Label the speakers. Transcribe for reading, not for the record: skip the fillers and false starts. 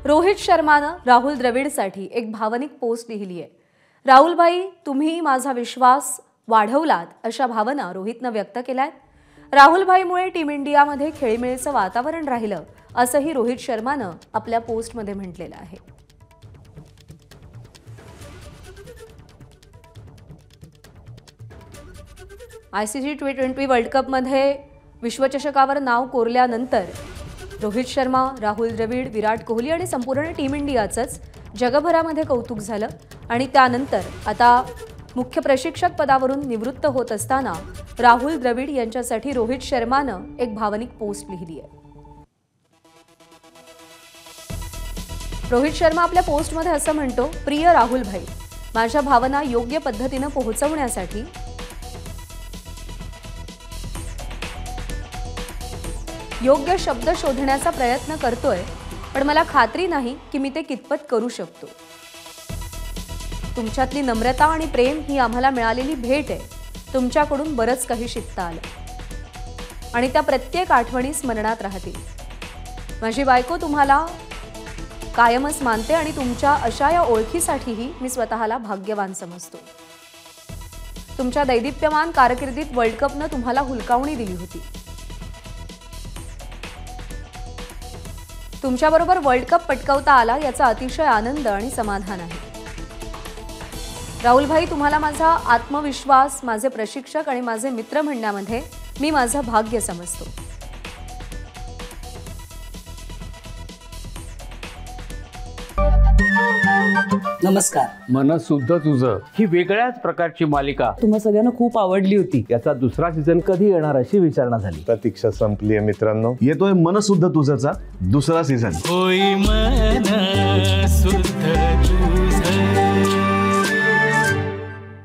Speaker 1: रोहित शर्मानं राहुल द्रविडसाठी एक भावनिक पोस्ट लिहिली आहे। राहुल भाई, तुम्ही माझा विश्वास वाढवलात अशा भावना रोहितनं व्यक्त केल्यात। राहुल भाईमुळे टीम इंडियामध्ये खेळीमेळीचं वातावरण राहिलं असंही रोहित शर्मानं आपल्या पोस्टमध्ये म्हटलेलं आहे। आयसीसी T20 वर्ल्ड कपमध्ये विश्वचषकावर नाव कोरल्यानंतर रोहित शर्मा, राहुल द्रविड, विराट कोहली आणि संपूर्ण टीम इंडियाचंच जगभरामध्ये कौतुक झालं आणि त्यानंतर आता मुख्य प्रशिक्षक पदावरून निवृत्त होत असताना राहुल द्रविड यांच्यासाठी रोहित शर्मानं एक भावनिक पोस्ट लिहिली आहे। रोहित शर्मा आपल्या पोस्टमध्ये असं म्हणतो, प्रिय राहुल भाई, माझ्या भावना योग्य पद्धतीने पोहोचवण्यासाठी योग्य शब्द शोधण्याचा प्रयत्न करतोय, पण मला खात्री नाही की मी ते कितपत करू शकतो। तुमच्यातली नम्रता आणि प्रेम ही आम्हाला मिळालेली भेट आहे। तुमच्याकडून बरंच काही शिकता आलं आणि त्या प्रत्येक आठवणी स्मरणात राहतील। माझी बायको तुम्हाला कायमच मानते आणि तुमच्या अशा या ओळखीसाठीही मी स्वतःला भाग्यवान समजतो। तुमच्या दैदिप्यमान कारकिर्दीत वर्ल्ड कपनं तुम्हाला हुलकावणी दिली होती। तुमच्याबरोबर वर्ल्ड कप पटकावता आला याचा अतिशय आनंद आणि समाधान आहे। राहुल भाई, तुम्हाला माझा आत्मविश्वास, माझे प्रशिक्षक आणि माझे मित्र म्हणण्यामध्ये मी माझं भाग्य समजतो।
Speaker 2: नमस्कार।
Speaker 3: मन सुद्धा तुझं ही वेगळ्याच प्रकारची मालिका
Speaker 2: तुम्हा सगळ्यांना खूप आवडली होती।
Speaker 3: याचा दुसरा सीझन कधी येणार अशी विचारणा झाली।
Speaker 4: प्रतीक्षा संपली आहे मित्रांनो। येतोय मन सुद्धा तुझंचा दुसरा सीझन।
Speaker 5: होई मन